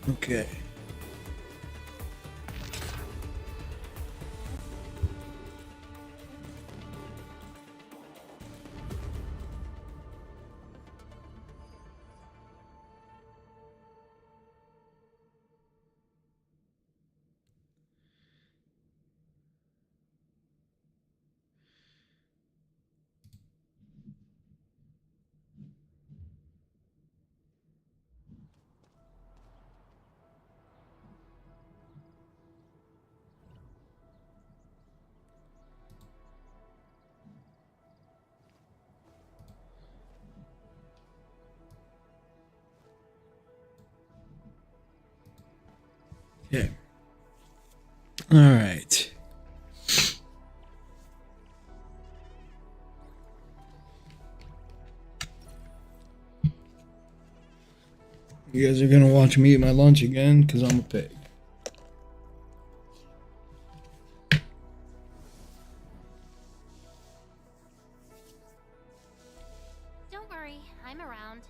Okay. Okay. All right. You guys are gonna watch me eat my lunch again because I'm a pig. Don't worry, I'm around.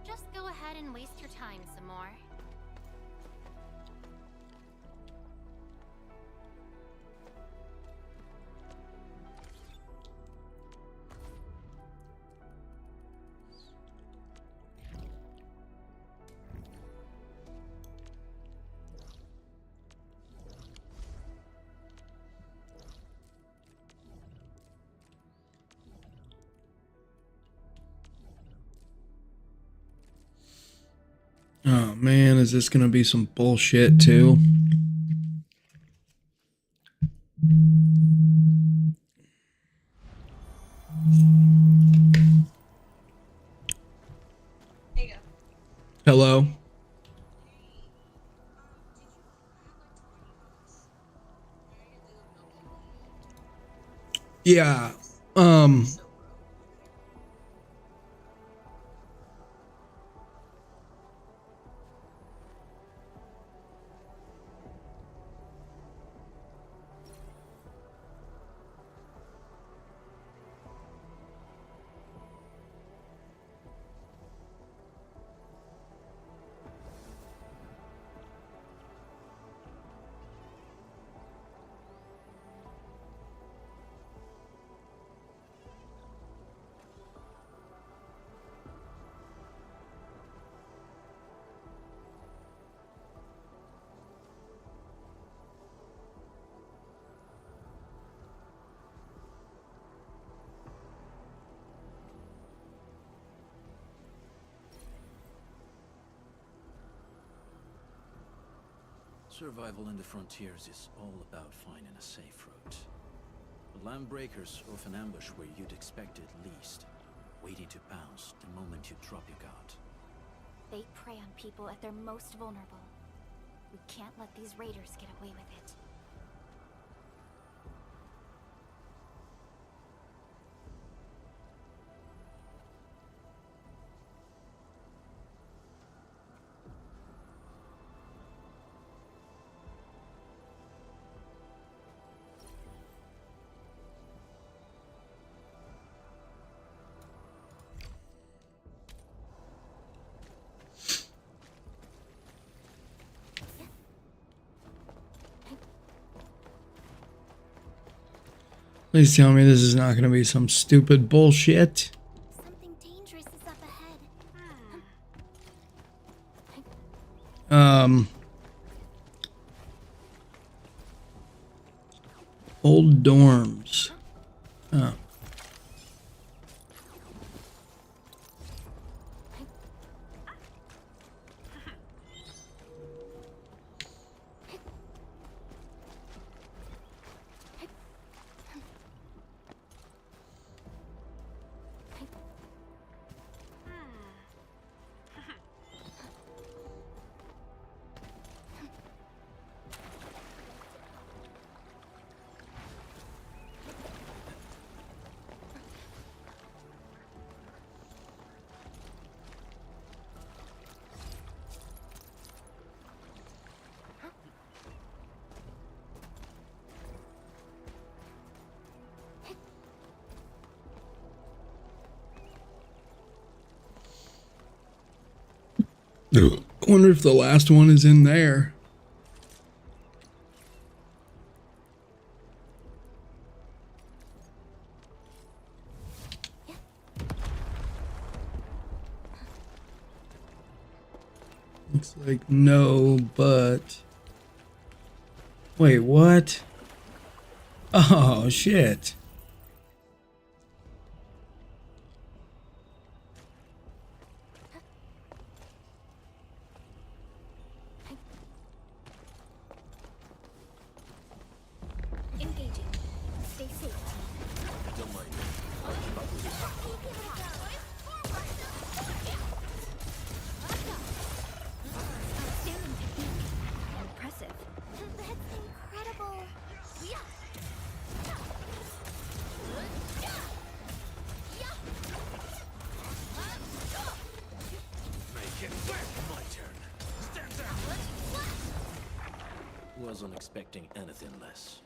Just go ahead and waste your time some more. Oh man, is this gonna be some bullshit too? Hello? Yeah. Um Survival in the frontiers is all about finding a safe route. The landbreakers often ambush where you'd expect it least, waiting to pounce the moment you drop your guard. They prey on people at their most vulnerable. We can't let these raiders get away with it. Please tell me this is not gonna be some stupid bullshit. Something dangerous is up ahead. Old dorms. Oh. Ugh. I wonder if the last one is in there. Looks like no, but... Wait, what? Oh, shit. Engaging. Stay safe, team. Don't mind me. I'll keep up with you. Outstanding technique. Impressive. That's incredible. Make it work. My turn. Stand down. Wasn't expecting anything less.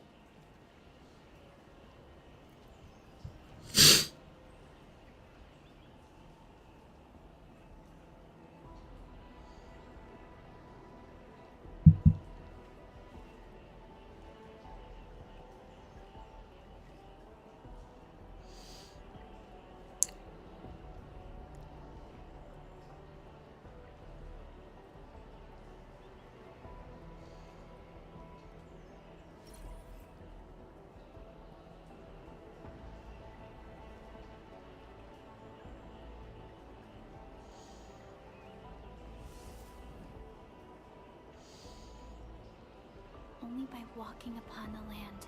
Only by walking upon the land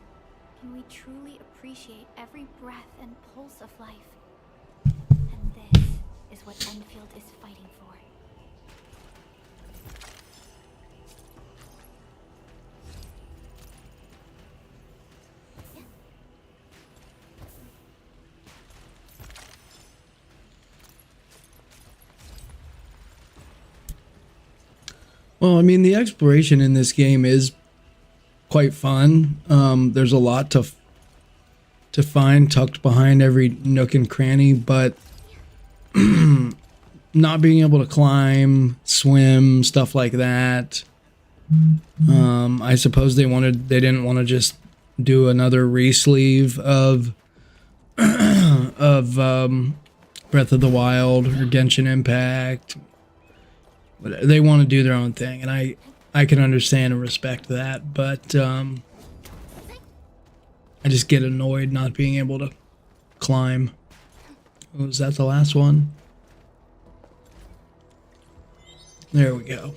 can we truly appreciate every breath and pulse of life. And this is what Enfield is fighting for. Well, I mean, the exploration in this game is quite fun. There's a lot to find tucked behind every nook and cranny, but not being able to climb, swim, stuff like that. I suppose they didn't want to just do another re-sleeve of Breath of the Wild or Genshin Impact. But they want to do their own thing, and I can understand and respect that, but I just get annoyed not being able to climb. Was that the last one? There we go.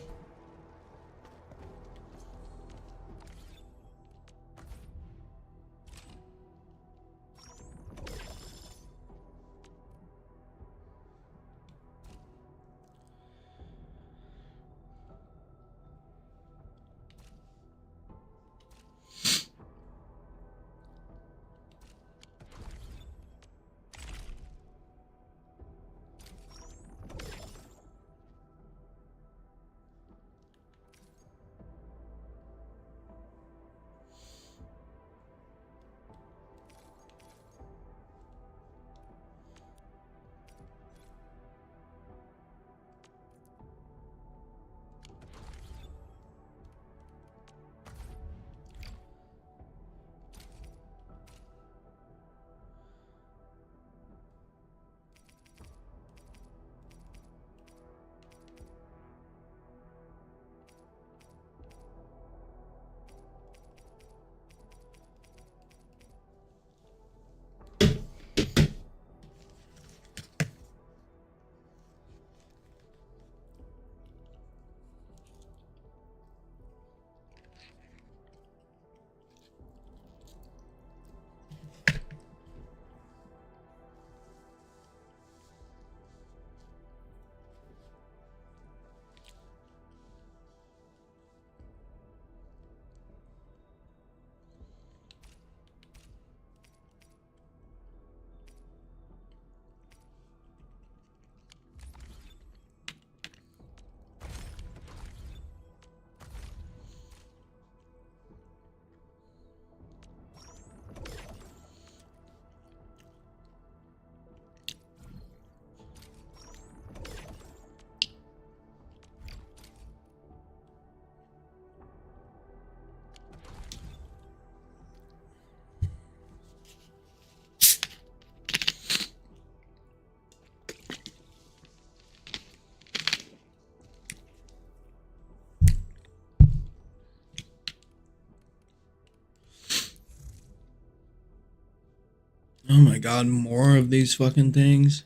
my god, more of these fucking things.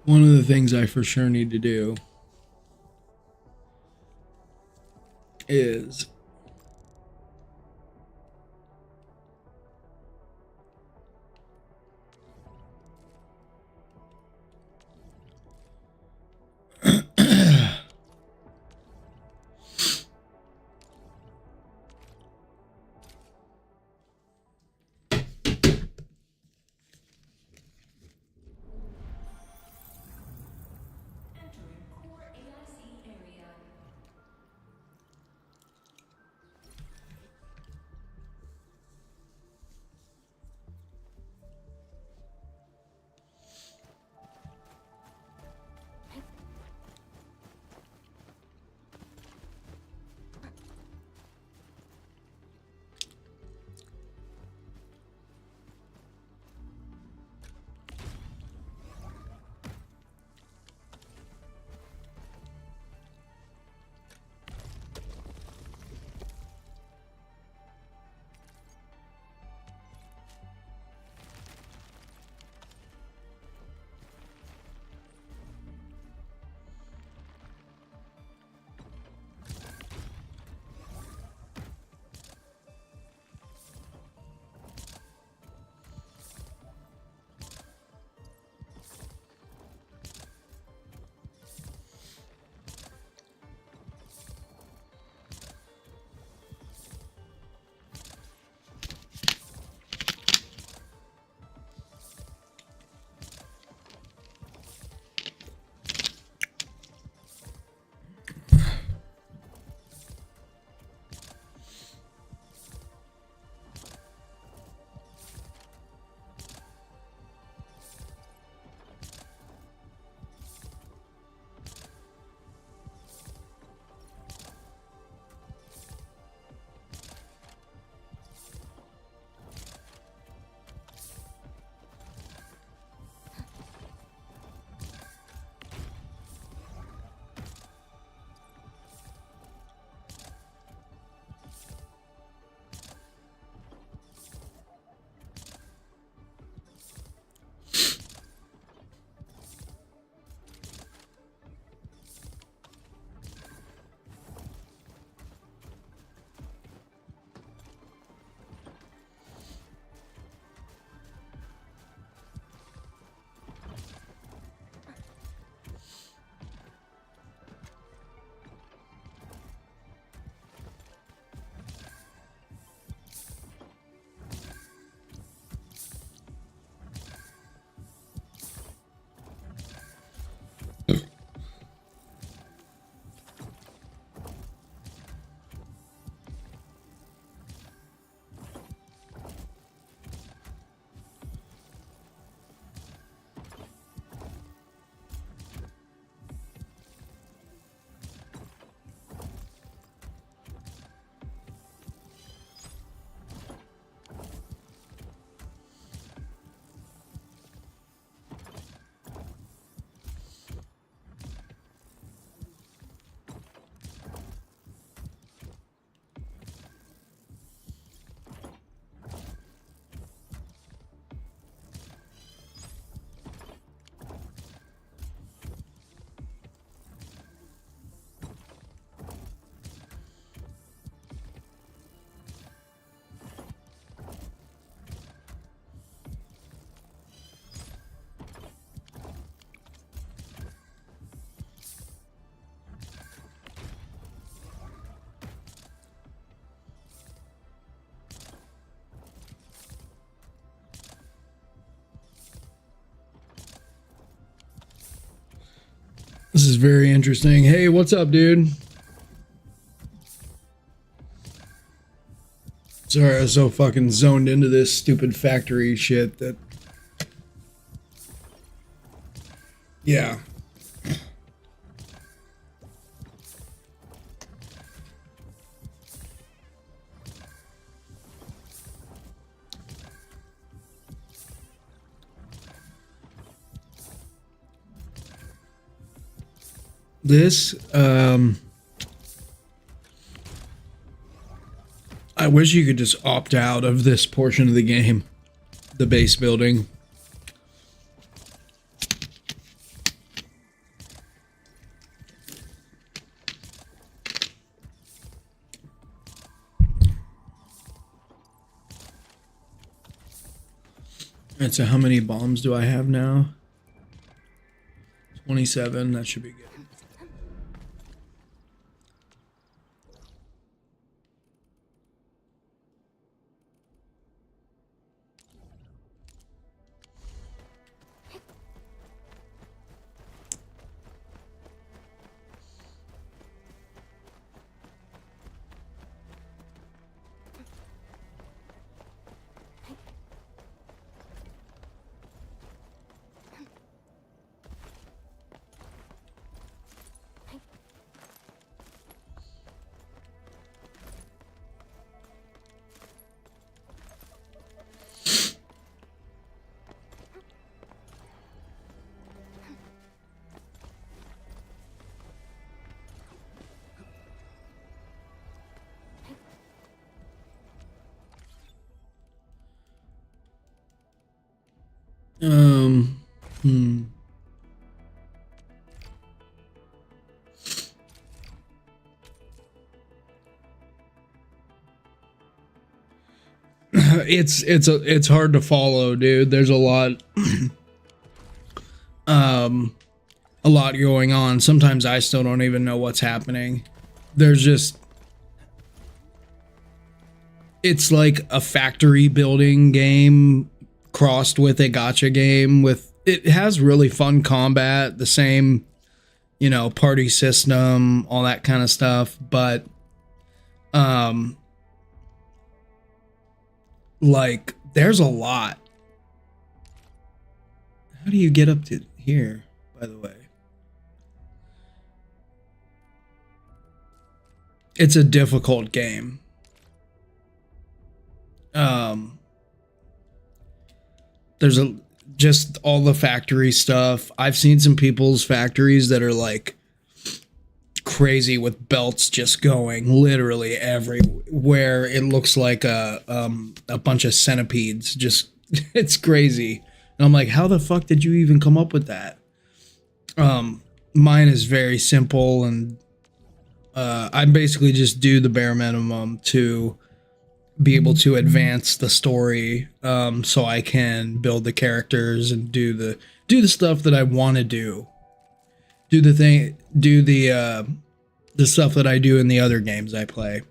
One of the things I for sure need to do is this is very interesting. Hey, what's up, dude? Sorry, I was so fucking zoned into this stupid factory shit that... Yeah. This, I wish you could just opt out of this portion of the game, the base building. And so how many bombs do I have now? 27, that should be good. Hmm. It's hard to follow, dude. There's a lot going on. Sometimes I still don't even know what's happening. There's just, it's like a factory building game crossed with a gacha game. With it has really fun combat, the same, you know, party system, all that kind of stuff, but like there's a lot. How do you get up to here, by the way? It's a difficult game. There's just all the factory stuff. I've seen some people's factories that are like crazy with belts just going literally everywhere. It looks like a bunch of centipedes. Just it's crazy. And I'm like, how the fuck did you even come up with that? Mine is very simple, and I basically just do the bare minimum to be able to advance the story, so I can build the characters and do the stuff that I want to do. Do the stuff that I do in the other games I play.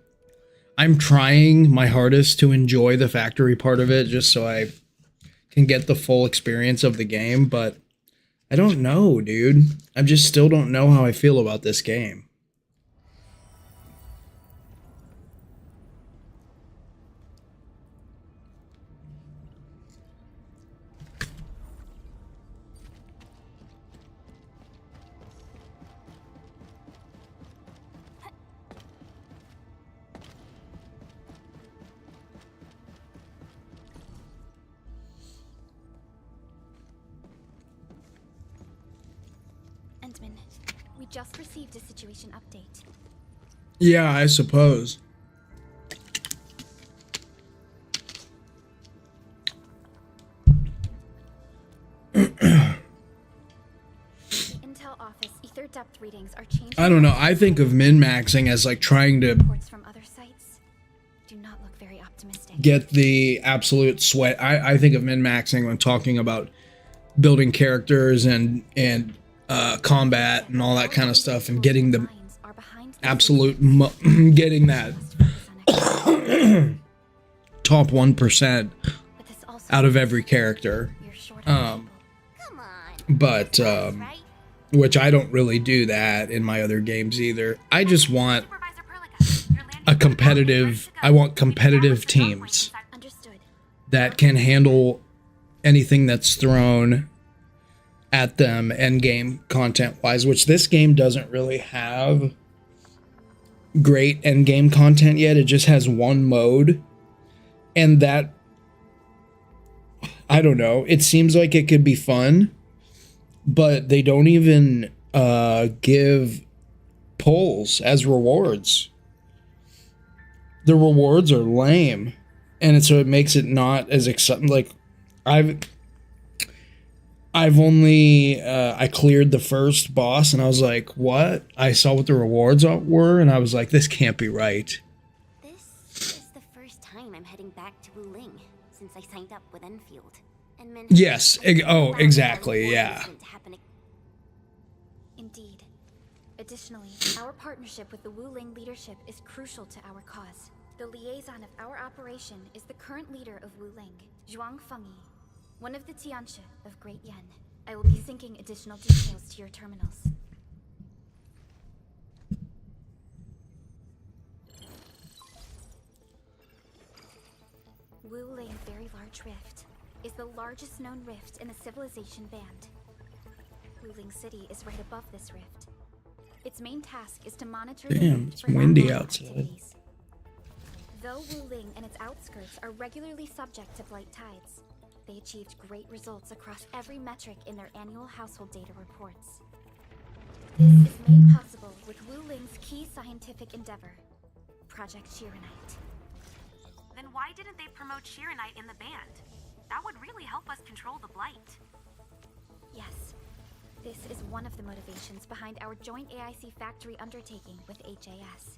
I'm trying my hardest to enjoy the factory part of it, just so I can get the full experience of the game, but I don't know, dude. I just still don't know how I feel about this game. Endman, we just received a situation update. Yeah, I suppose. Intel office ether depth readings are changing. I don't know. I think of min-maxing as like trying to Reports from other sites do not look very optimistic. get the absolute sweat. I think of min-maxing when talking about building characters and combat and all that kind of stuff, and getting the absolute getting that top 1% out of every character. But which I don't really do that in my other games either. I just want a competitive, I want competitive teams that can handle anything that's thrown at them end game content wise, which this game doesn't really have great end game content yet. It just has one mode, and that, I don't know, it seems like it could be fun, but they don't even give pulls as rewards. The rewards are lame, and so it makes it not as exciting. Like I've only I cleared the first boss, and I was like, what? I saw what the rewards were, and I was like, this can't be right. This is the first time I'm heading back to Wuling since I signed up with Enfield. And Yes. Oh, exactly. Yeah. Indeed. Additionally, our partnership with the Wuling leadership is crucial to our cause. The liaison of our operation is the current leader of Wuling, Zhuang Fengyi, one of the Tianxia of Great Yen. I will be syncing additional details to your terminals. Wuling Very Large Rift is the largest known rift in the Civilization Band. Wuling City is right above this rift. Its main task is to monitor the Damn, rift it's for windy abnormal outside. activities. Though Wuling and its outskirts are regularly subject to blight tides, they achieved great results across every metric in their annual household data reports. This is made possible with Wuling's key scientific endeavor, Project Shiranite. Then why didn't they promote Shiranite in the band? That would really help us control the blight. Yes, this is one of the motivations behind our joint AIC factory undertaking with HAS.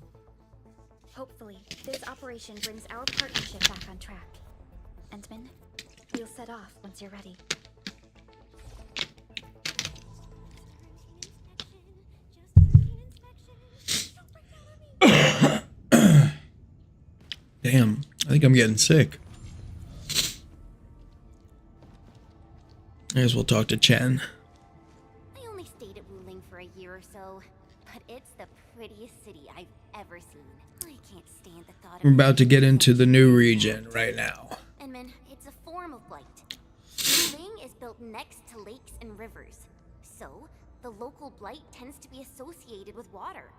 Hopefully, this operation brings our partnership back on track. Entman, we'll set off once you're ready. Damn, I think I'm getting sick. I guess we'll talk to Chen. I only stayed at Wuling for a year or so, but it's the prettiest city I've ever seen. I can't stand the thought of We're about to get into the new region right now. Enman, it's a form of blight. Wuling is built next to lakes and rivers, so the local blight tends to be associated with water,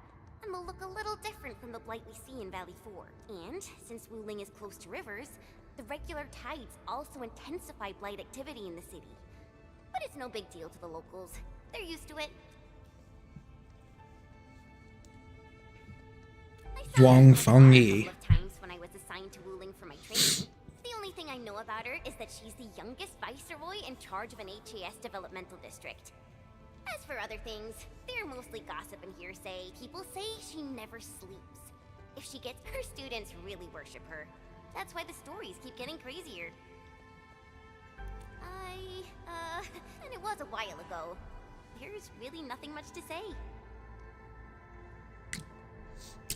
and will look a little different from the blight we see in Valley 4. And since Wuling is close to rivers, the regular tides also intensify blight activity in the city. But it's no big deal to the locals. They're used to it. Zhuang Fengyi. A couple of times when I was assigned to Wuling for my training. The only thing I know about her is that she's the youngest viceroy in charge of an HAS developmental district. As for other things, they're mostly gossip and hearsay. People say she never sleeps. If she gets her students really worship her. That's why the stories keep getting crazier. And it was a while ago. There's really nothing much to say.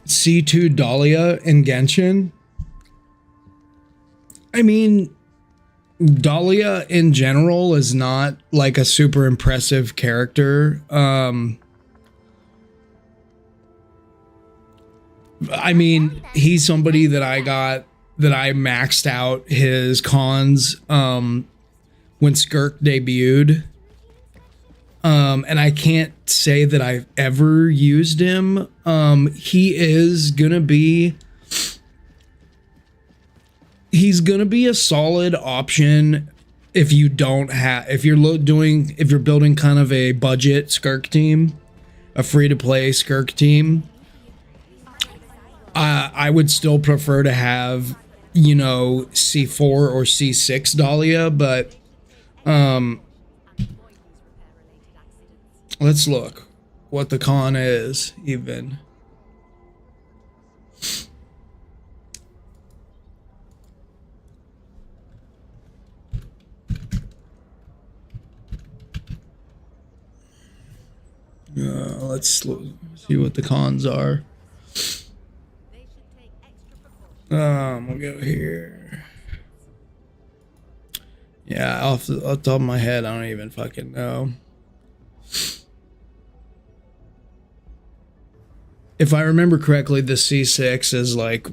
C2 Dahlia in Genshin. I mean, Dahlia in general is not like a super impressive character. I mean, he's somebody that I maxed out his cons when Skirk debuted. And I can't say that I've ever used him. He is gonna be a solid option if you don't have, if you're building kind of a budget Skirk team, a free-to-play Skirk team. I would still prefer to have, you know, C4 or C6 Dahlia, but let's look what the con is even. Let's see what the cons are. We'll go here. Yeah, off the top of my head, I don't even fucking know. If I remember correctly, the C6 is like,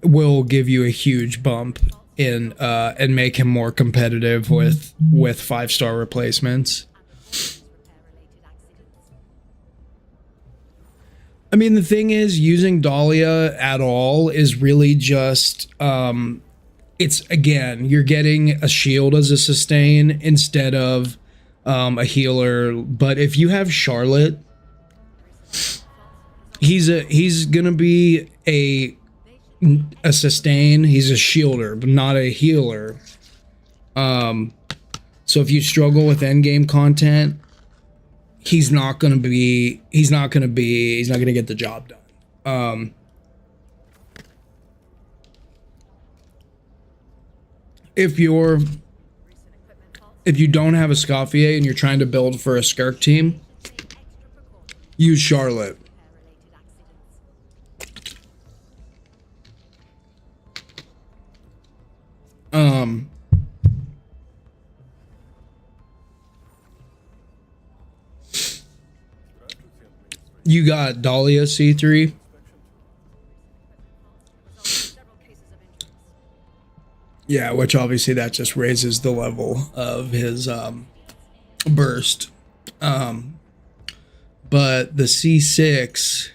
will give you a huge bump in and make him more competitive with 5-star replacements. I mean, the thing is, using Dahlia at all is really just, it's, again, you're getting a shield as a sustain instead of a healer. But if you have Charlotte, he's gonna be a sustain. He's a shielder, but not a healer. So if you struggle with endgame content, he's not gonna get the job done. If you don't have a Scoffier and you're trying to build for a Skirk team, use Charlotte. You got Dahlia C3. Yeah, which obviously that just raises the level of his burst. But the C6,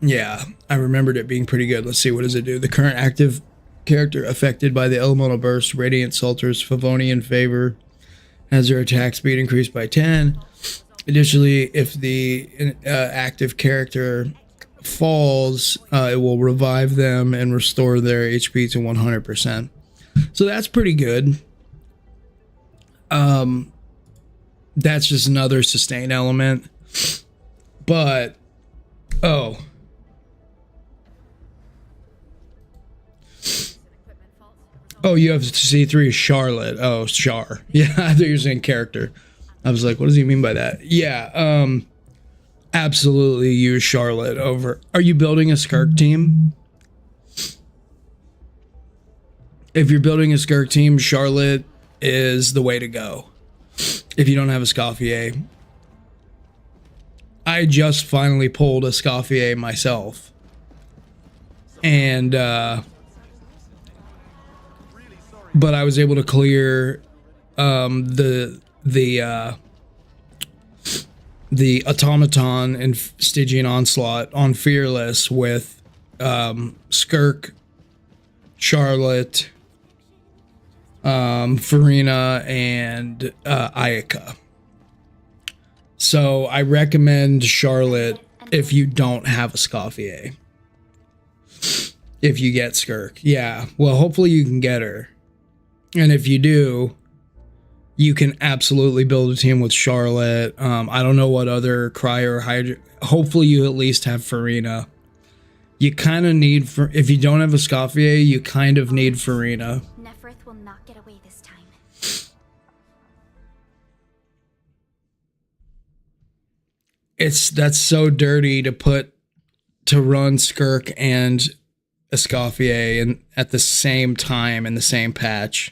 yeah, I remembered it being pretty good. Let's see, what does it do? The current active character affected by the elemental burst, Radiant Salter's Favonian favor, has their attack speed increased by 10. Additionally, if the active character falls, it will revive them and restore their HP to 100%. So that's pretty good. That's just another sustain element. But oh, you have C3 Charlotte. Oh, Char. Yeah, I thought you were saying character. I was like, what does he mean by that? Yeah, absolutely use Charlotte over. Are you building a Skirk team? If you're building a Skirk team, Charlotte is the way to go. If you don't have a Scoffier. I just finally pulled a Scoffier myself. And, but I was able to clear, the automaton and Stygian onslaught on Fearless with Skirk, Charlotte, Farina, and Ayaka. So I recommend Charlotte if you don't have a Scoffier. If you get Skirk. Yeah, well, hopefully you can get her. And if you do, you can absolutely build a team with Charlotte. I don't know what other Cryer or Hydra. Hopefully you at least have Farina. You kind of need, if you don't have a Scoffier, you kind of need Farina. Neferth will not get away this time. That's so dirty to run Skirk and a Scoffier and at the same time in the same patch.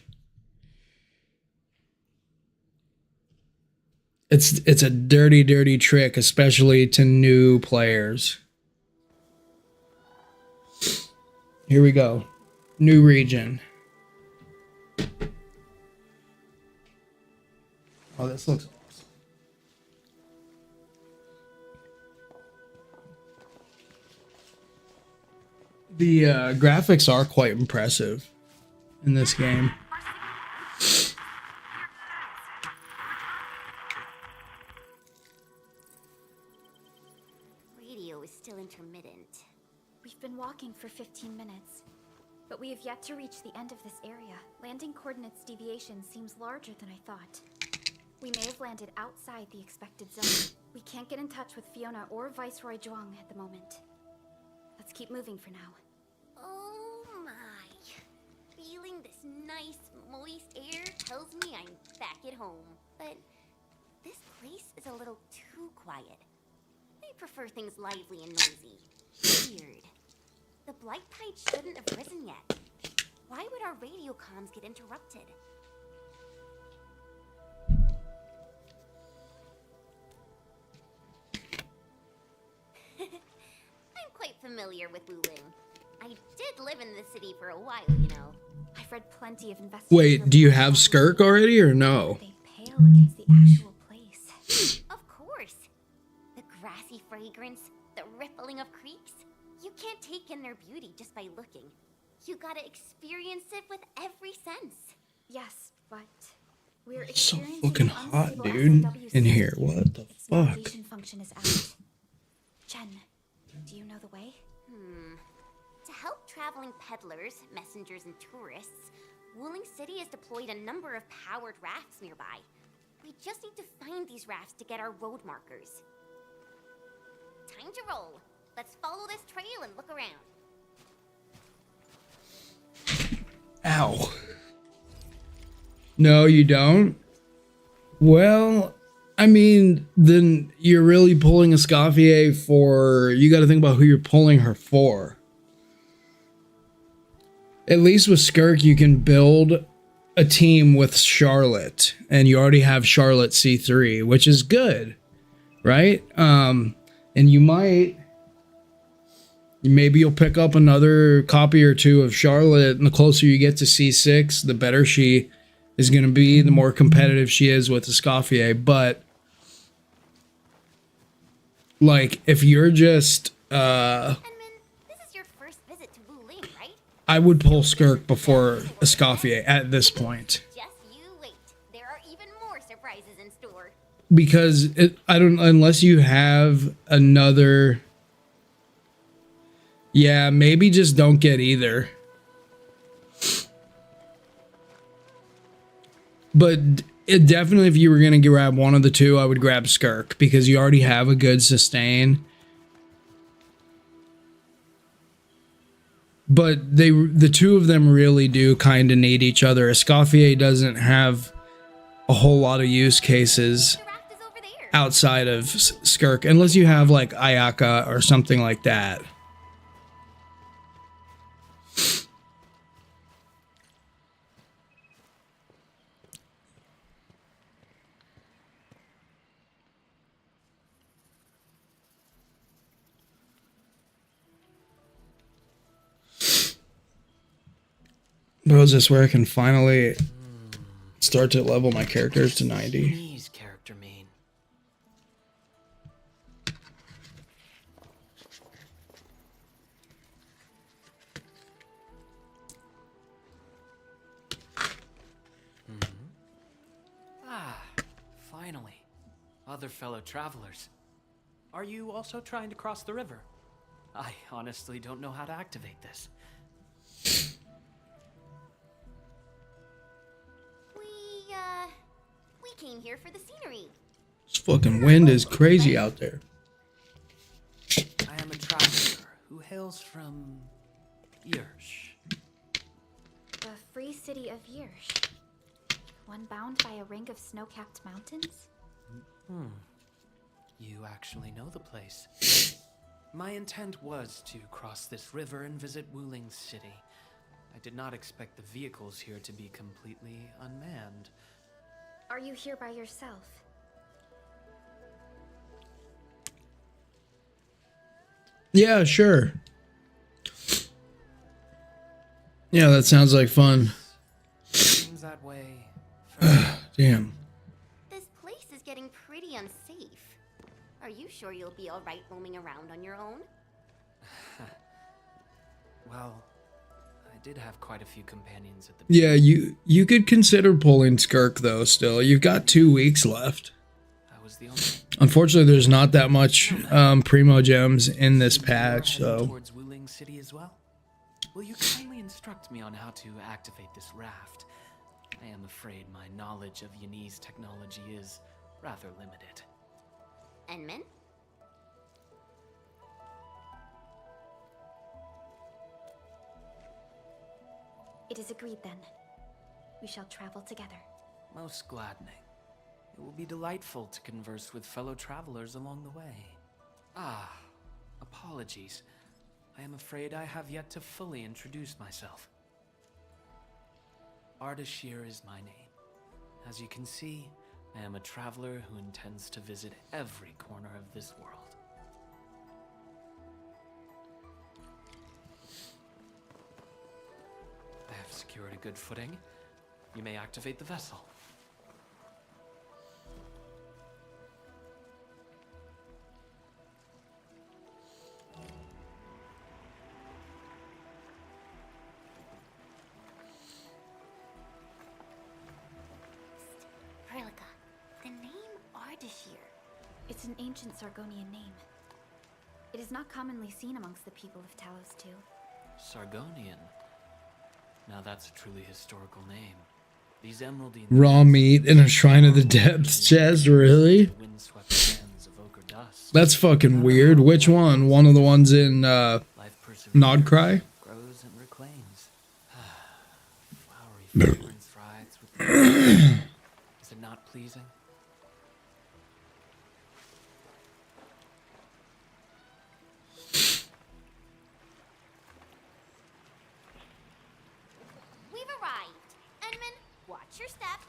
It's a dirty, dirty trick, especially to new players. Here we go. New region. Oh, this looks awesome. The graphics are quite impressive in this game. Radio is still intermittent. We've been walking for 15 minutes, but we have yet to reach the end of this area. Landing coordinates deviation seems larger than I thought. We may have landed outside the expected zone. We can't get in touch with Fiona or Viceroy Zhuang at the moment. Let's keep moving for now. Oh my. Feeling this nice, moist air tells me I'm back at home. But this place is a little too quiet. I prefer things lively and noisy. Weird. The Blight Tide shouldn't have risen yet. Why would our radio comms get interrupted? I'm quite familiar with Wuling. I did live in the city for a while, you know. I've read plenty of investigations. Wait, do you have Skirk already or no? They pale against the actual place. Of course. The grassy fragrance, the rippling of creeks. You can't take in their beauty just by looking. You gotta experience it with every sense. Yes, but We're So experiencing fucking an hot, unstable dude, SOW in state. here. What the Its fuck? navigation function is out. Jen, do you know the way? To help traveling peddlers, messengers, and tourists, Wuling City has deployed a number of powered rafts nearby. We just need to find these rafts to get our road markers. Time to roll. Let's follow this trail and look around. Ow. No, you don't? Well, I mean, then you're really pulling Escoffier for... You got to think about who you're pulling her for. At least with Skirk, you can build a team with Charlotte. And you already have Charlotte C3, which is good. Right? And you might... Maybe you'll pick up another copy or two of Charlotte, and the closer you get to C6, the better she is going to be, the more competitive she is with Escoffier. But, like, if you're just... Enman, this is your first visit to Wuling, right? I would pull Skirk before Escoffier at this point. Just you wait. There are even more surprises in store. Because, unless you have another... Yeah, maybe just don't get either. But it definitely, if you were going to grab one of the two, I would grab Skirk because you already have a good sustain. But the two of them really do kind of need each other. Escoffier doesn't have a whole lot of use cases The raft is over there. outside of Skirk, unless you have like Ayaka or something like that. But is this where I can finally start to level my characters to 90? Chinese character mean? Ah, finally. Other fellow travelers. Are you also trying to cross the river? I honestly don't know how to activate this. We came here for the scenery. This fucking wind is crazy out there. I am a traveler who hails from Yersh. The free city of Yersh. One bound by a ring of snow-capped mountains? You actually know the place. My intent was to cross this river and visit Wuling City. I did not expect the vehicles here to be completely unmanned. Are you here by yourself? Yeah, sure. Yeah, that sounds like fun. Seems that way. For Damn. This place is getting pretty unsafe. Are you sure you'll be alright roaming around on your own? well, I did have quite a few companions at the Yeah, you could consider pulling Skirk though still. You've got 2 weeks left. I was the only Unfortunately, there's not that much Primo Gems in this patch, heading so... towards Wuling City as well. Will you kindly instruct me on how to activate this raft? I am afraid my knowledge of Yanese technology is rather limited. Enman? It is agreed then. We shall travel together. Most gladdening. It will be delightful to converse with fellow travelers along the way. Ah, apologies. I am afraid I have yet to fully introduce myself. Ardashir is my name. As you can see, I am a traveler who intends to visit every corner of this world. I have secured a good footing. You may activate the vessel. It's an ancient Sargonian name. It is not commonly seen amongst the people of Talos too. Sargonian. Now that's a truly historical name. These emeraldine Raw meat in a Shrine of the Depths chest, really? windswept sands of ochre dust. That's fucking weird. Which one? One of the ones in Life Nodcry? grows and reclaims. Flowery fragrance rides with the Is it not pleasing? We've arrived. Enman, watch your step.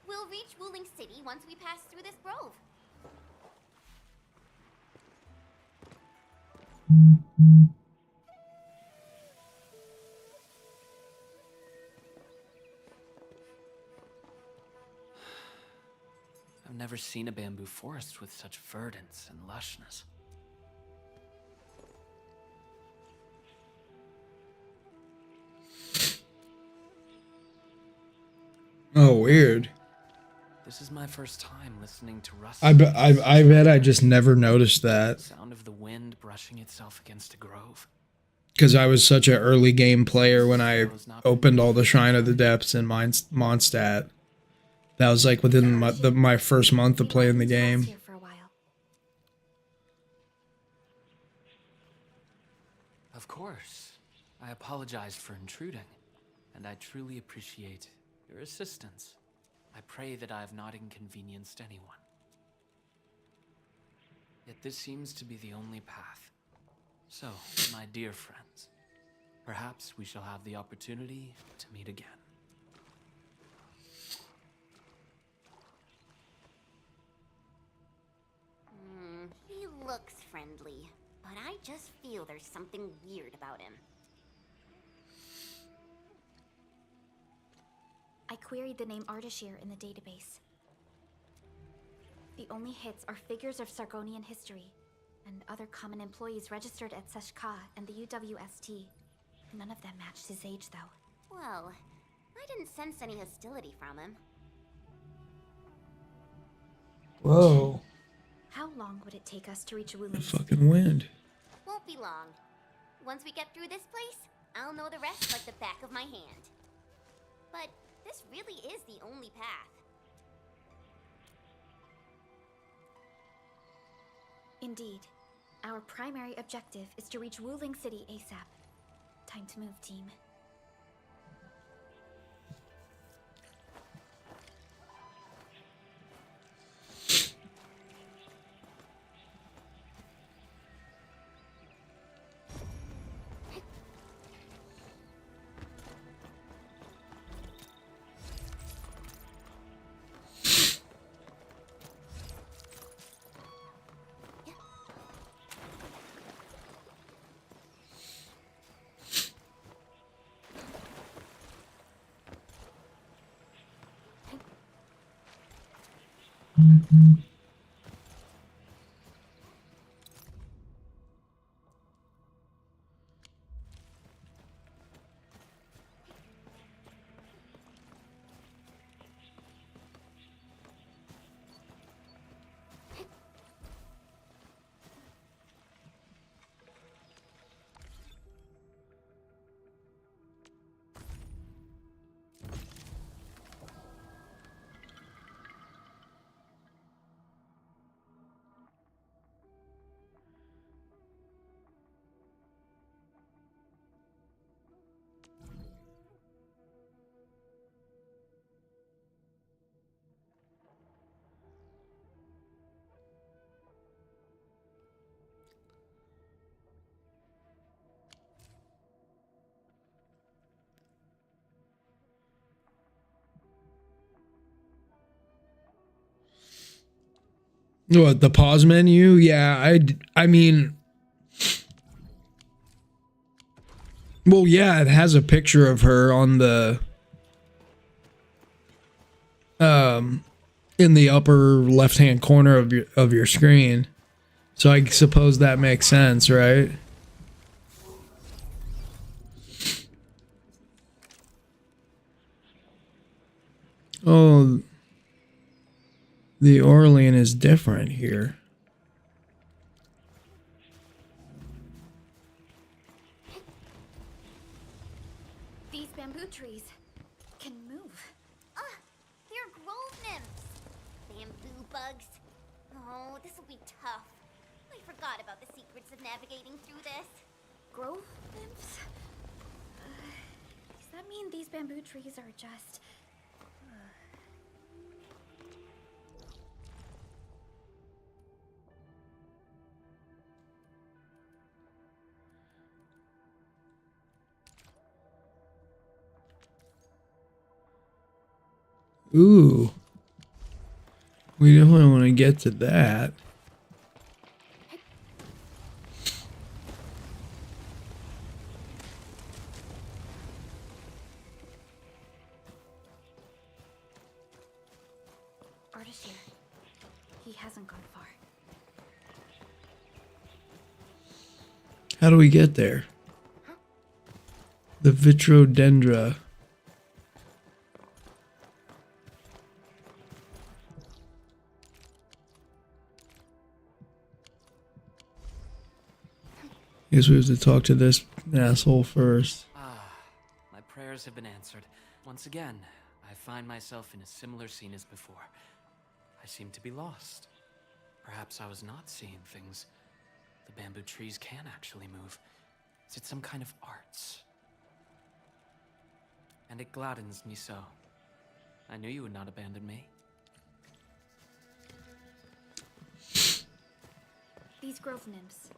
We'll reach Wuling City once we pass through this grove. I've never seen a bamboo forest with such verdance and lushness. Oh, weird. This is my first time listening to rust. I bet I just never noticed that. Sound of the wind brushing itself against a grove. Because I was such an early game player when I opened all the Shrine of the Depths in Mondstadt. That was like within my first month of playing the game. Here for a while. Of course. I apologize for intruding, and I truly appreciate your assistance. I pray that I have not inconvenienced anyone. Yet this seems to be the only path. So, my dear friends, perhaps we shall have the opportunity to meet again. He looks friendly, but I just feel there's something weird about him. I queried the name Ardashir in the database. The only hits are figures of Sargonian history and other common employees registered at Seshka and the UWST. None of them matched his age, though. Well, I didn't sense any hostility from him. Whoa. How long would it take us to reach The Wuling? fucking wind. Won't be long. Once we get through this place, I'll know the rest like the back of my hand. But this really is the only path. Indeed. Our primary objective is to reach Wuling City ASAP. Time to move, team. What, the pause menu? Yeah, I mean, well, yeah, it has a picture of her on the in the upper left-hand corner of your screen. So I suppose that makes sense, right? Oh, the Orlean is different here. These bamboo trees can move. Ah, they're grove nymphs. Bamboo bugs. Oh, this will be tough. I forgot about the secrets of navigating through this. Grove nymphs? Does that mean these bamboo trees are just... Ooh. We definitely want to get to that. Artist here. He hasn't gone far. How do we get there? The Vitrodendra. Guess we have to talk to this asshole first. My prayers have been answered. Once again, I find myself in a similar scene as before. I seem to be lost. Perhaps I was not seeing things. The bamboo trees can actually move. Is it some kind of arts? And it gladdens me so. I knew you would not abandon me. These grove nymphs.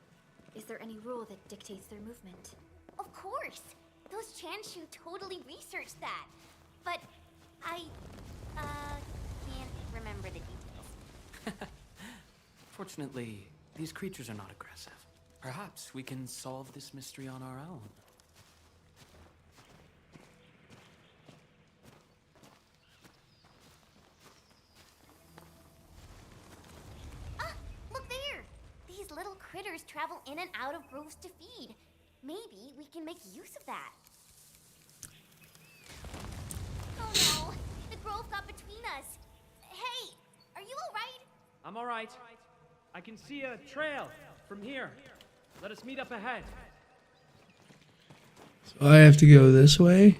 Is there any rule that dictates their movement? Of course! Those Chanshu totally researched that. But I, can't remember the details. Fortunately, these creatures are not aggressive. Perhaps we can solve this mystery on our own. Ah! Look there! These little critters travel in and out of groves to feed. Maybe we can make use of that. Oh no! The grove got between us. Hey! Are you alright? I'm all right. I can see a trail from here. Let us meet up ahead. So I have to go this way?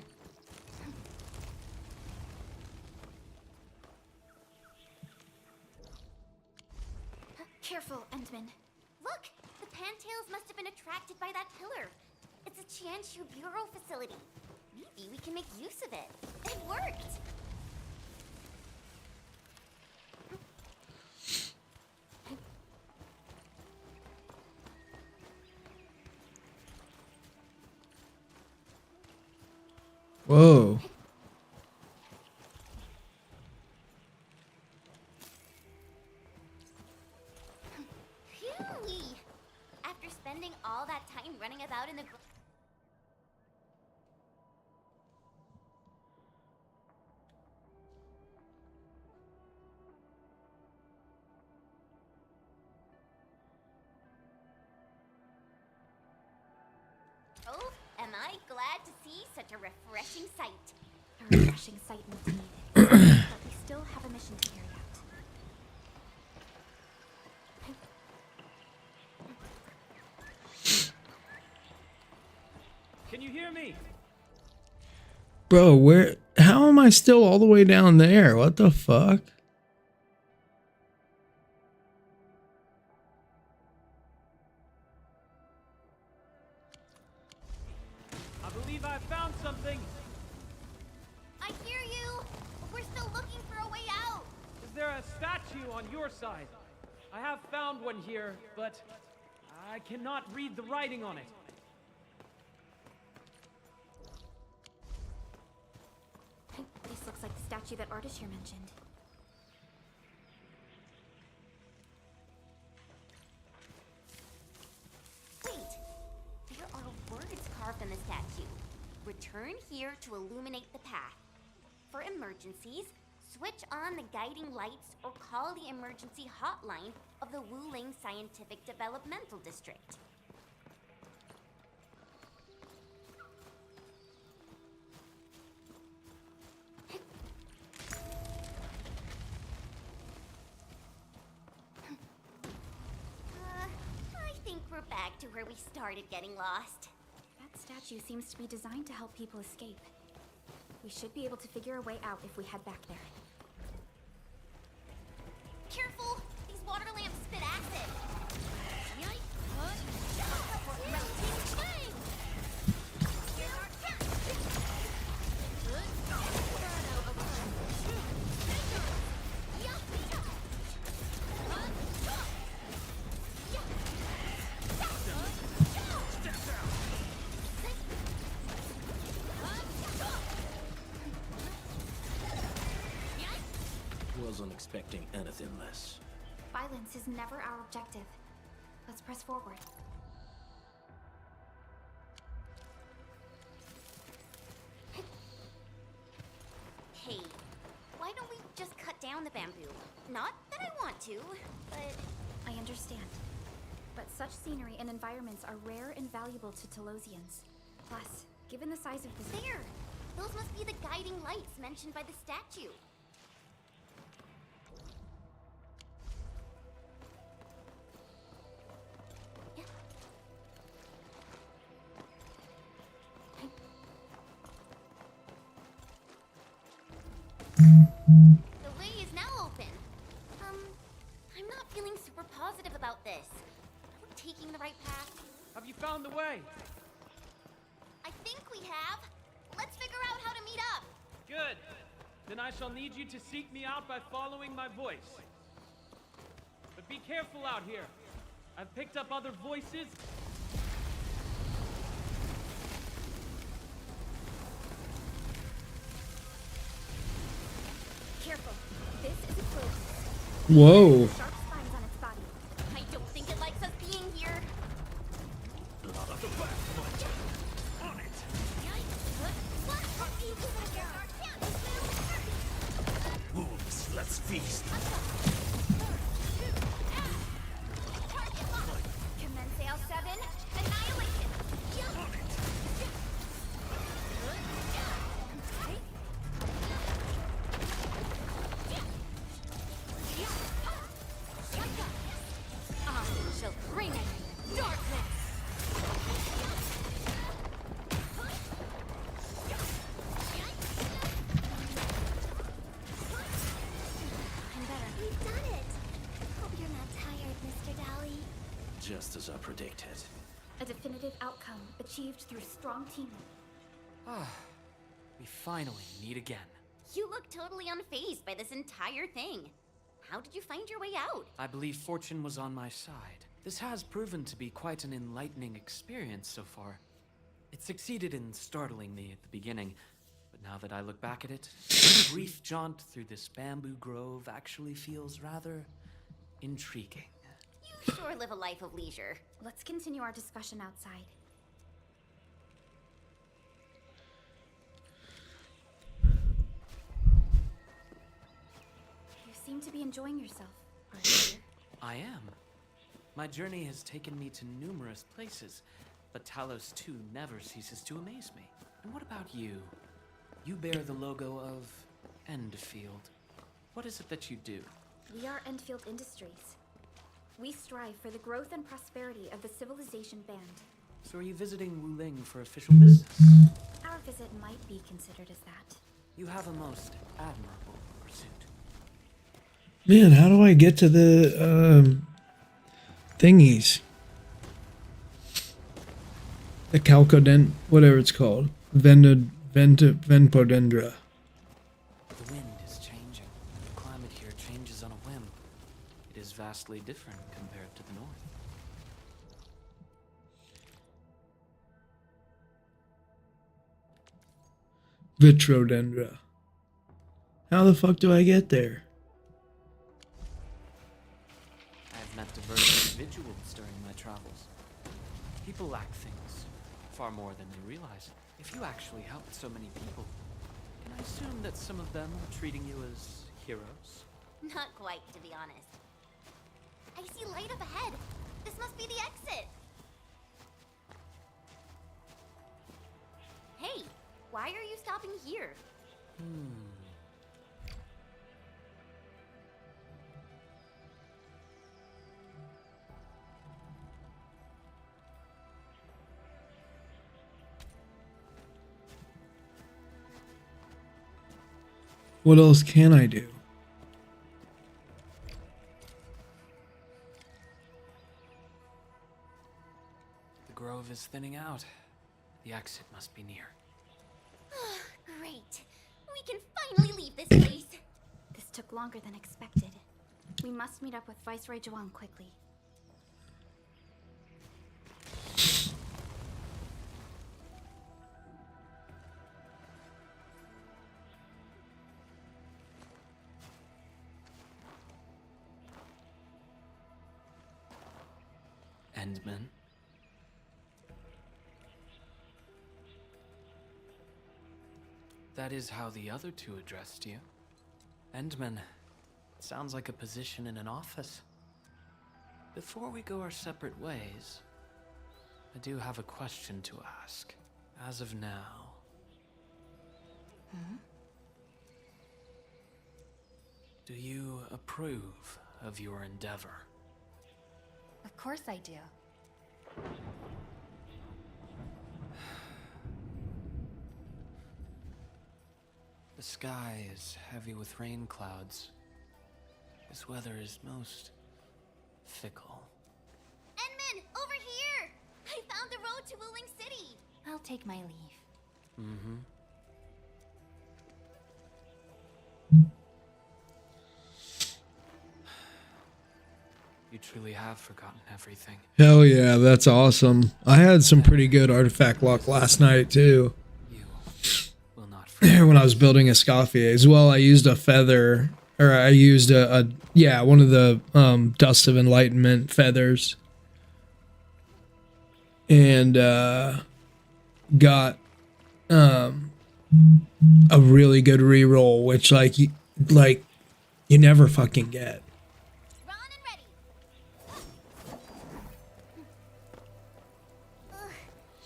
Careful, Endman. Look! The pantails must have been attracted by that pillar. It's a Chanshu Bureau facility. Maybe we can make use of it. It worked! Whoa. Phew! After spending all that time running about in the grove, am I glad to see such a refreshing sight. A refreshing sight indeed. But we still have a mission to carry out. Can you hear me? Bro, where? How am I still all the way down there? What the fuck? I believe I found something. I hear you! But we're still looking for a way out! Is there a statue on your side? I have found one here, but I cannot read the writing on it. This looks like the statue that Artist here mentioned. Wait! There are words carved on the statue. Return here to illuminate the path. For emergencies, switch on the guiding lights or call the emergency hotline of the Wuling Scientific Developmental District. I think we're back to where we started getting lost. That statue seems to be designed to help people escape. We should be able to figure a way out if we head back there. Careful! These water lamps spit acid! Wasn't expecting anything less. Violence is never our objective. Let's press forward. Hey, why don't we just cut down the bamboo? Not that I want to, but... I understand. But such scenery and environments are rare and valuable to Telosians. Plus, given the size of the... There! Those must be the guiding lights mentioned by the statue. The way is now open. I'm not feeling super positive about this. Are we taking the right path? Have you found the way? I think we have. Let's figure out how to meet up. Good. Then I shall need you to seek me out by following my voice. But be careful out here. I've picked up other voices. Careful. This is a close. Whoa. Sharp spines on its body. I don't think it likes us being here. Wolves, let's feast. Commence AL7. Annihilation. I shall bring it. Darkness. I'm better. We've done it. Hope you're not tired, Mr. Dally. Just as I predicted. A definitive outcome achieved through strong teamwork. We finally meet again. You look totally unfazed by this entire thing. How did you find your way out? I believe fortune was on my side. This has proven to be quite an enlightening experience so far. It succeeded in startling me at the beginning, but now that I look back at it, a brief jaunt through this bamboo grove actually feels rather intriguing. You sure live a life of leisure. Let's continue our discussion outside. You seem to be enjoying yourself, Arthur. I am. My journey has taken me to numerous places, but Talos 2 never ceases to amaze me. And what about you? You bear the logo of Endfield. What is it that you do? We are Endfield Industries. We strive for the growth and prosperity of the Civilization Band. So are you visiting Wuling for official business? Our visit might be considered as that. You have a most admirable pursuit. Man, how do I get to the thingies? The calcodent, whatever it's called. Venpodendra. The wind is changing. The climate here changes on a whim. It is vastly different compared to the north. Vitrodendra. How the fuck do I get there? I have met diverse individuals during my travels. People lack things, far more than they realize. If you actually helped so many people, can I assume that some of them are treating you as heroes? Not quite, to be honest. I see light up ahead. This must be the exit. Hey, why are you stopping here? What else can I do? The grove is thinning out. The exit must be near. Great. We can finally leave this place. This took longer than expected. We must meet up with Viceroy Zhuang quickly. Endman. That is how the other two addressed you. Endman. Sounds like a position in an office. Before we go our separate ways, I do have a question to ask. As of now. Do you approve of your endeavor? Of course I do. The sky is heavy with rain clouds. This weather is most fickle. Enman, over here! I found the road to Wuling City. I'll take my leave. You truly have forgotten everything. Hell yeah, that's awesome. I had some pretty good artifact luck last night too. You will not forget. When I was building a Escoffier as well, I used a feather, or I used one of the Dust of Enlightenment feathers, and got a really good reroll, which like you never fucking get. Ron and ready.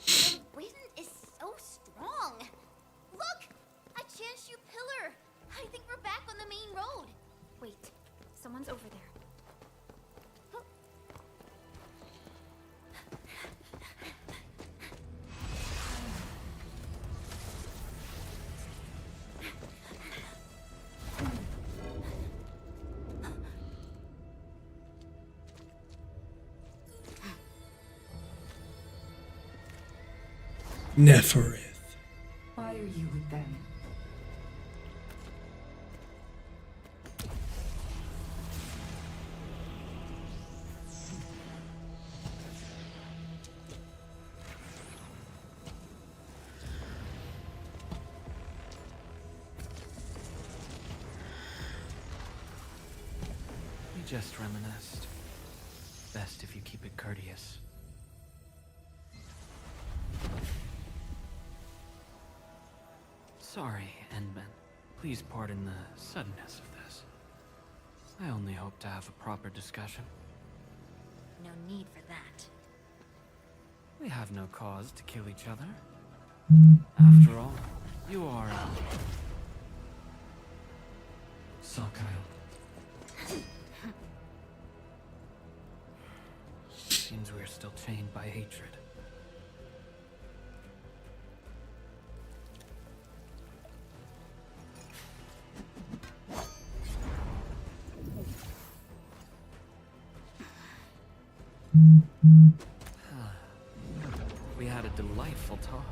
The wind is so strong. Look! A Chanshu pillar. I think we're back on the main road. Wait, someone's over there. Neferith. Why are you with them? We just reminisced. Best if you keep it courteous. Sorry, Endman. Please pardon the suddenness of this. I only hope to have a proper discussion. No need for that. We have no cause to kill each other. After all, you are Sakyle. Seems we're still chained by hatred. We had a delightful talk.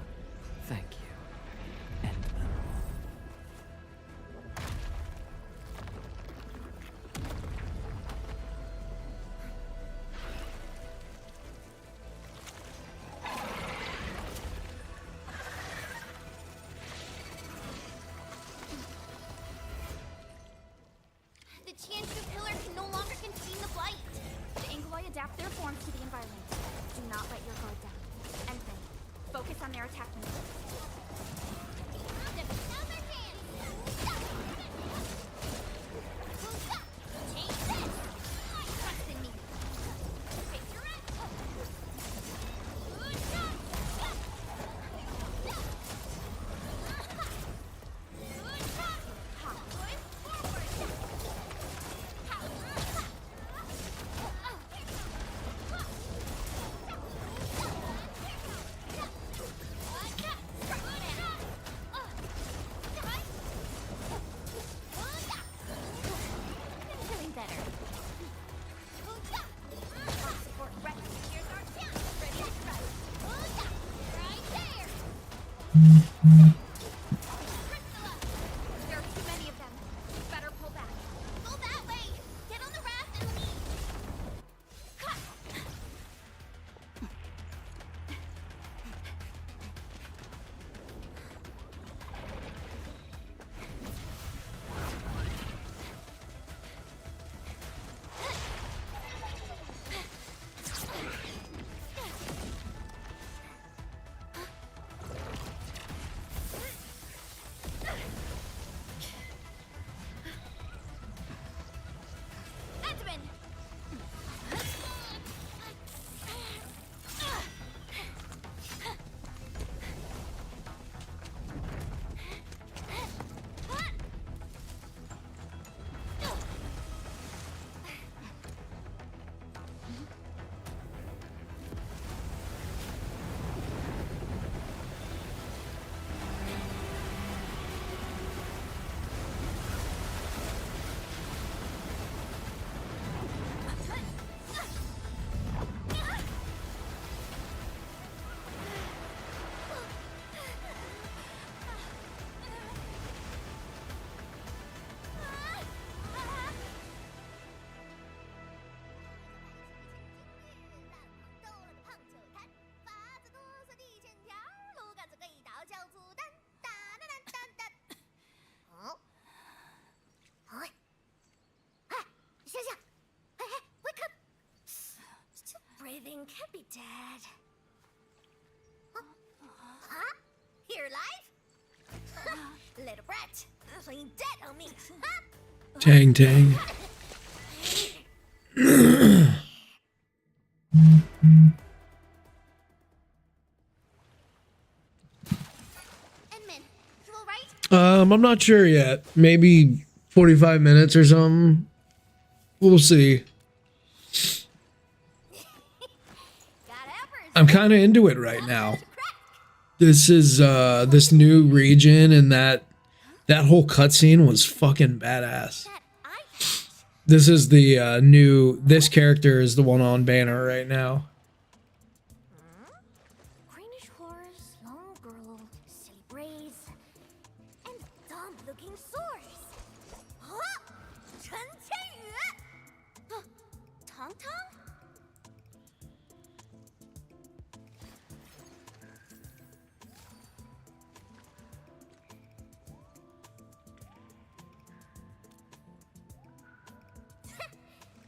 Thank you. Endman. The Chanshu pillar can no longer contain the blight. The Ingoloi adapt their forms to the environment. Do not let your guard down. And then, focus on their attack moves. Another hand. Take this. Trust in me. Picture it. There are too many of them. Better pull back. Go that way! Get on the raft and leave! Cut! Edmund! Wake up! Still breathing, can't be dead. Huh? You're alive? Little brat, playing dead on me. Huh? Tang tang. Edmund, you alright? I'm not sure yet. Maybe 45 minutes or something. We'll see. Got uppers. I'm kind of into it right now. This is this new region, and that whole cutscene was fucking badass. That eye patch. This is the this character is the one on banner right now. Greenish horse, long girl, silly braids, and dumb-looking swords. Huh? Chen Qianyue! Huh? Tong Tong?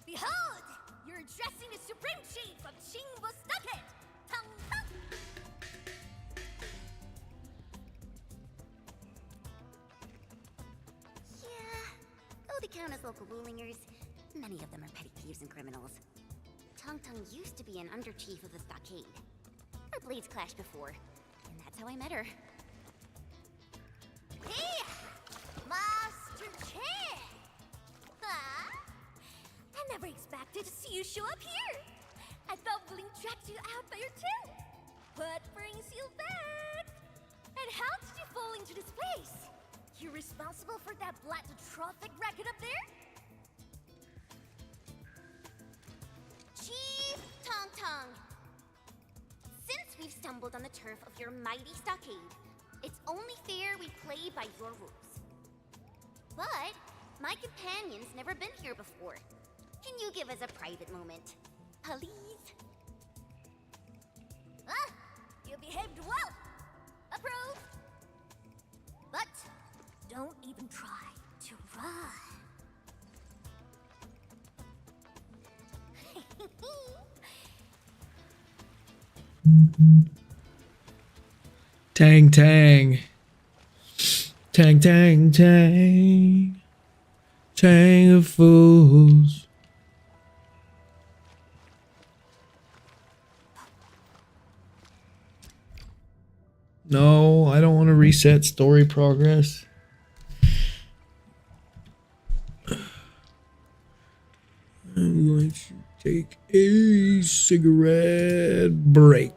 Behold! You're addressing the Supreme Chief of Qingwu Stockade! Tong Tong! Yeah, though they count as local rulingers, many of them are petty thieves and criminals. Tong Tong used to be an under-chief of the stockade. Our blades clashed before, and that's how I met her. Hey! Master Chen! Huh? I never expected to see you show up here! I thought Bling tracked you out by your tail! What brings you back? And how did you fall into this place? You're responsible for that black trophic racket up there? Chief Tong Tong! Since we've stumbled on the turf of your mighty stockade, it's only fair we play by your rules. But my companion's never been here before. Can you give us a private moment, please? Ah, you behaved well. Approved. But don't even try to run. Tang tang. Tang tang tang. Tang of fools. No, I don't want to reset story progress. I'm going to take a cigarette break.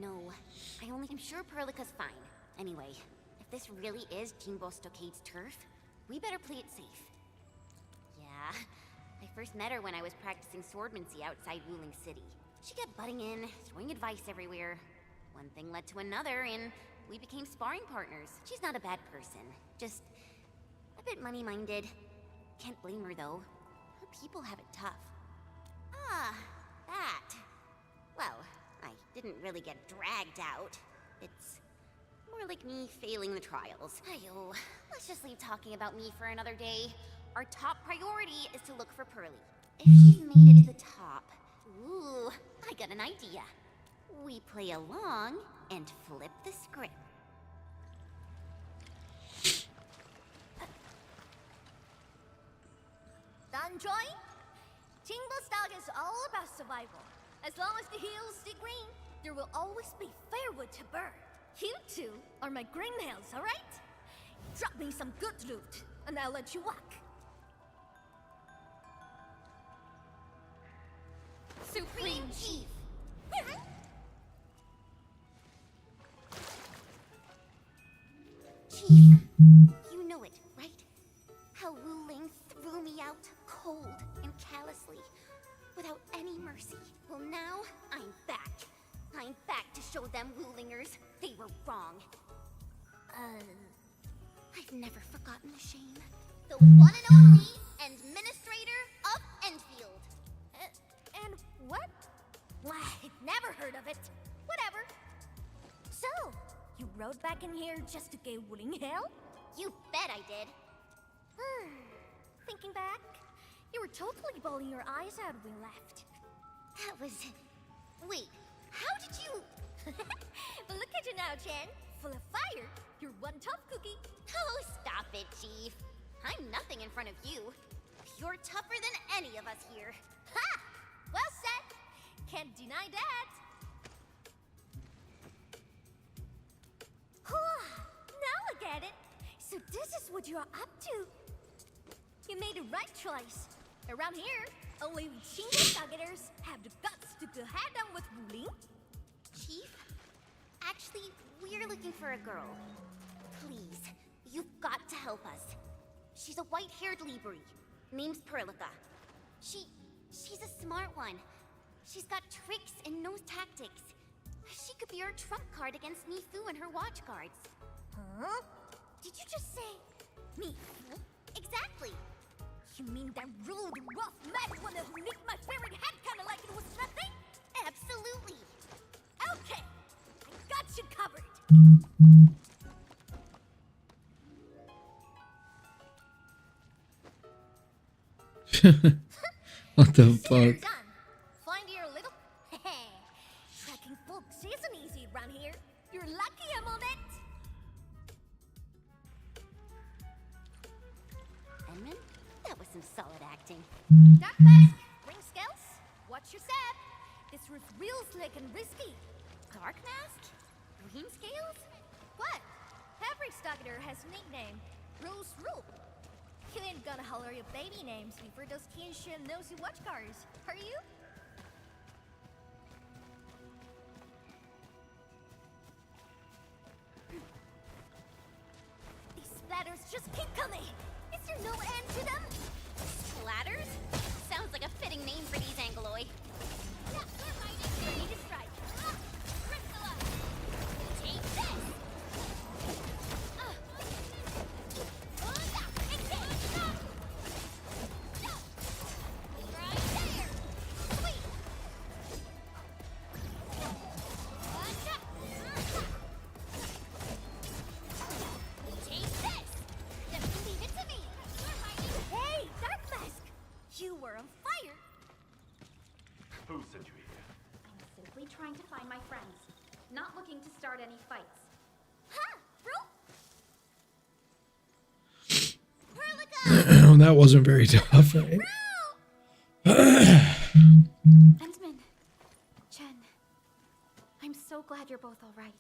No, I'm sure Perlica's fine. Anyway, if this really is Jimbo Stockade's turf, we better play it safe. Yeah, I first met her when I was practicing swordmancy outside Wuling City. She kept butting in, throwing advice everywhere. One thing led to another, and we became sparring partners. She's not a bad person, just a bit money-minded. Can't blame her, though. Her people have it tough. Ah, that. Well, I didn't really get dragged out. It's more like me failing the trials. Ayo, let's just leave talking about me for another day. Our top priority is to look for Pearly. If she's made it to the top, ooh, I got an idea. We play along and flip the script. Done drawing? Jimbo Stock is all about survival. As long as the hills stay green, there will always be firewood to burn. You two are my greenhouse, alright? Drop me some good loot, and I'll let you walk. Supreme Chief! Chief, you know it, right? How Wu Ling threw me out cold and callously, without any mercy. Well, now I'm back. I'm back to show them Wulingers they were wrong. I've never forgotten the shame. The one and only administrator of Endfield. And what? I've never heard of it. Whatever. So, you rode back in here just to get Wuling hell? You bet I did. Thinking back, you were totally bawling your eyes out when we left. That was... Wait, how did you... But look at you now, Chen. Full of fire. You're one tough cookie. Oh, stop it, Chief. I'm nothing in front of you. You're tougher than any of us here. Ha! Well said. Can't deny that. Now I get it. So this is what you're up to. You made the right choice. Around here, only Chinese targeters have the guts to go head-on with Wuling. Chief, actually, we're looking for a girl. Please, you've got to help us. She's a white-haired Libri. Name's Perlica. She's a smart one. She's got tricks and knows tactics. She could be our trump card against Mifu and her watch guards. Huh? Did you just say me? Exactly. You mean that rude, rough mad one who nicked my favorite hat kinda like it was nothing? Absolutely. Okay, I got you covered. What the Dinner fuck? done. Find your little... Tracking folks isn't easy around here. You're lucky I'm on it. Edmund, that was some solid acting. Dark mask, ring scales, watch your step. This roof's real slick and risky. Dark mask? Green scales? What? Every stocketer has a nickname. Rules rule. You ain't gonna holler your baby names before those Kinshin nosy watch guards, are you? These splatters just keep coming. Is there no end to them? Splatters? Sounds like a fitting name for these Angloid. Yeah, we're fighting. Ready to strike. Crystal up. Take this! Hey, Dark Mask! You were on fire! Who sent you here? I'm simply trying to find my friends, not looking to start any fights. Huh, bro? That wasn't very tough, right? Entman, Chen, I'm so glad you're both all right.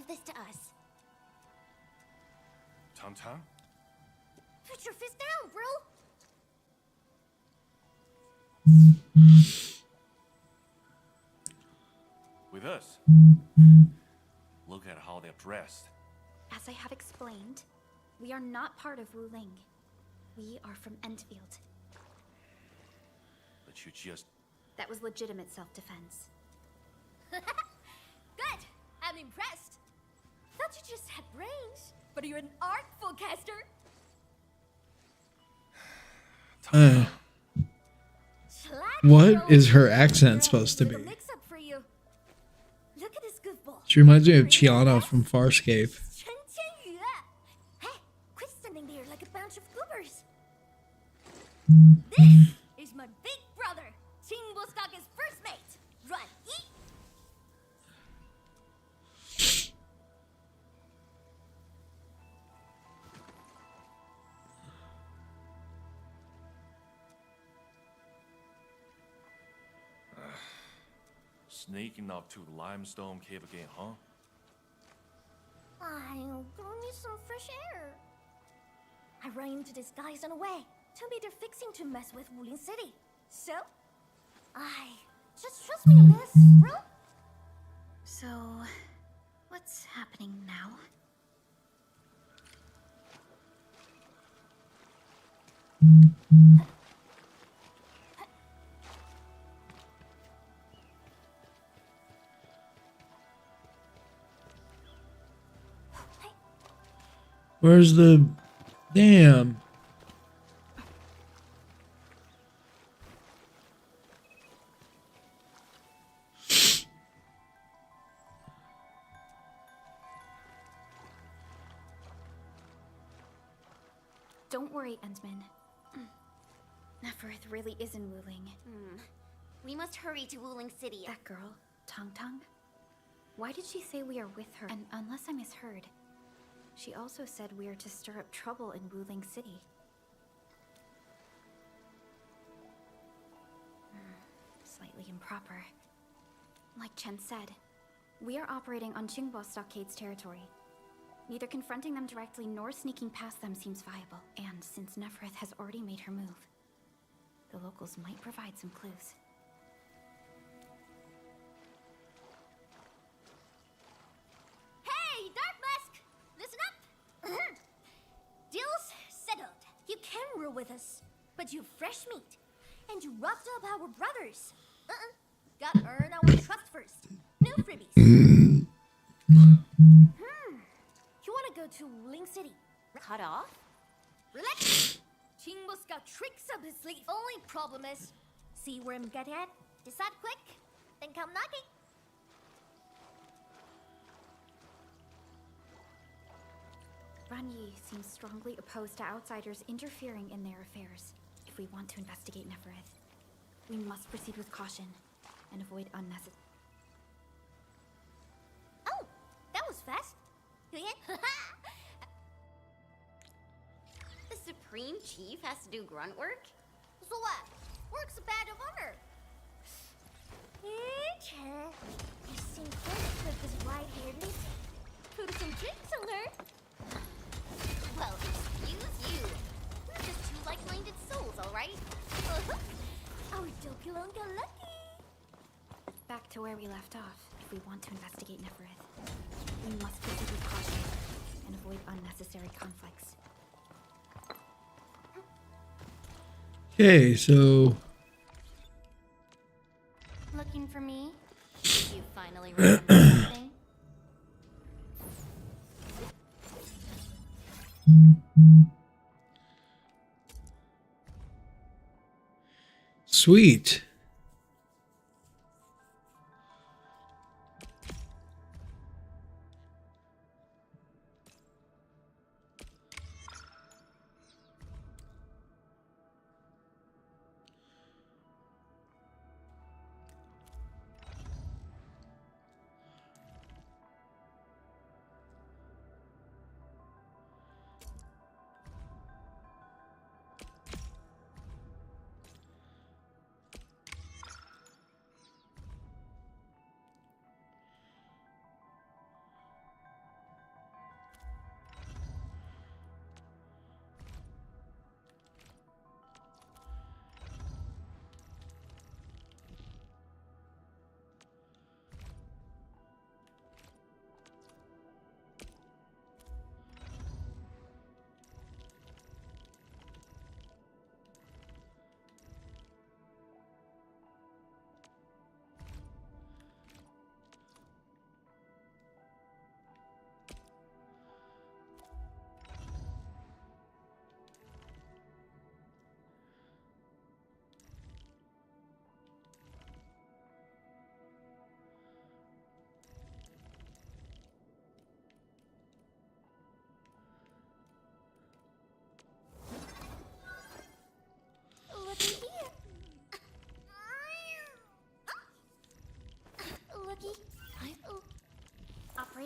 give this to us. Tang? Put your fist down, bro. With us? Look at how they're dressed. As I have explained, we are not part of Wu Ling. We are from Endfield. But you just... That was legitimate self-defense. Good. I'm impressed. Thought you just had brains, but you're an artful caster. What is her accent supposed to be? Mix up for you. Look at this goofball. She reminds me of Chiana from Farscape. Hey, quit standing there like a bunch of goobers. This is my big brother, Chingbostock's first mate. Run, eat. Sneaking up to the limestone cave again, huh? I need some fresh air. I ran into these guys on the way. Told me they're fixing to mess with Wulin City. So, just trust me on this, bro. So, what's happening now? Where's the... Damn. Don't worry, Endsman. Neferth really is in Wu Ling. We must hurry to Wuling City. That girl, Tang Tang? Why did she say we are with her? And unless I misheard, she also said we are to stir up trouble in Wu Ling City. Slightly improper. Like Chen said, we are operating on Qingbo Stockade's territory. Neither confronting them directly nor sneaking past them seems viable. And since Neferth has already made her move, the locals might provide some clues. Hey, Dark Mask! Listen up! Deal's settled. You can rule with us, but you've fresh meat, and you roughed up our brothers. Gotta earn our trust first. No freebies. You wanna go to Ling City? Cut off? Relax! Chingbo's got tricks up his sleeve. Only problem is, see where I'm getting at? Decide quick, then come knocking. Ran Yi seems strongly opposed to outsiders interfering in their affairs. If we want to investigate Neferth, we must proceed with caution and avoid unnecessary... Oh, that was fast. The Supreme Chief has to do grunt work? So what? Work's a badge of honor. You seem friends with this white-haired lady. Put some drinks on her. Well, excuse you. We're just two like-minded souls, alright? Our Dokilon got lucky. Back to where we left off. If we want to investigate Neferth, we must proceed with caution and avoid unnecessary conflicts. Okay, so... Looking for me? You finally remember something? Sweet.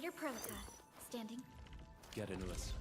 your Proka. Standing. Get into us.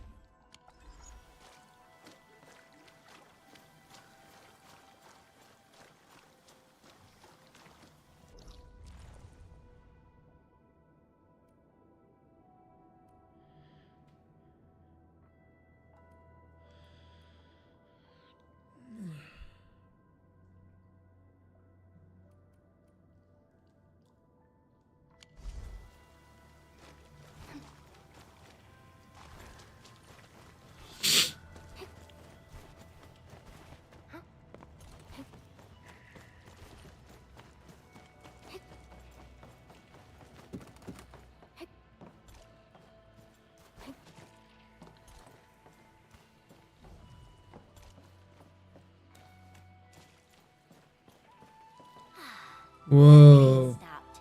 Whoa. Stopped.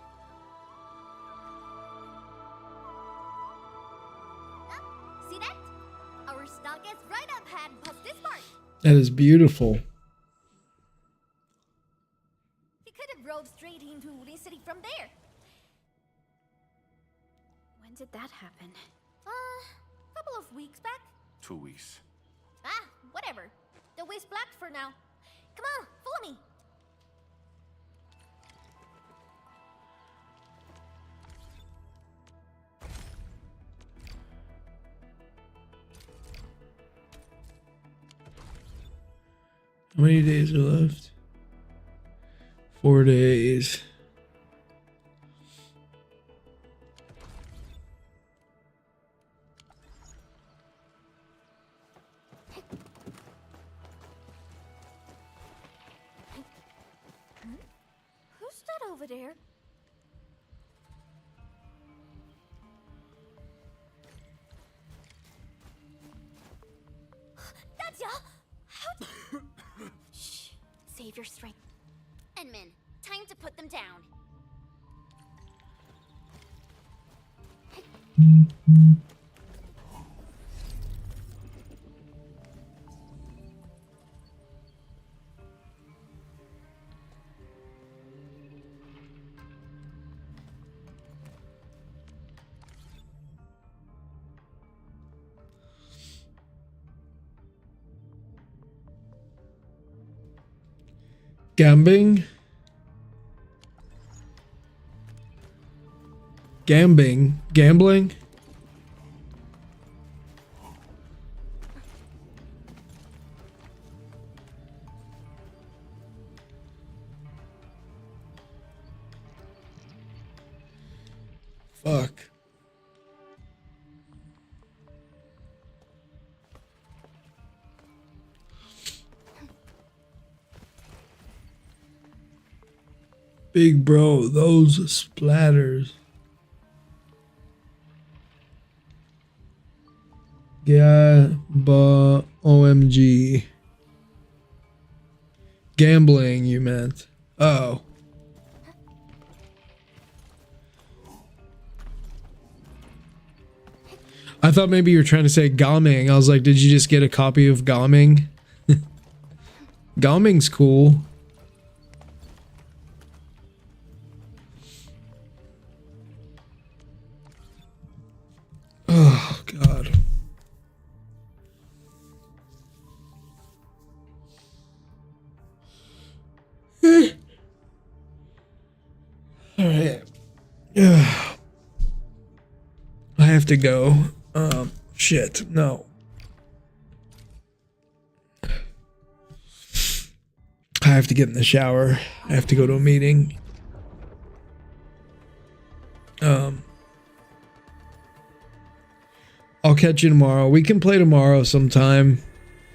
See that? Our stock is right up ahead past this part. That is beautiful. You could have rode straight into Uli City from there. When did that happen? Couple of weeks back. 2 weeks. Whatever. The way's blocked for now. Come on, follow me. How many days are left? 4 days. Who's that over there? That's ya! Shh. Save your strength. Enmin, time to put them down. Gambling? Gambling? Fuck. Big bro, those splatters. Yeah, but OMG. Gambling, you meant. Oh. I thought maybe you were trying to say Gaming. I was like, did you just get a copy of Gaming? Gaming's cool. Oh, God. All right. I have to go. Shit. No. I have to get in the shower. I have to go to a meeting. I'll catch you tomorrow. We can play tomorrow sometime.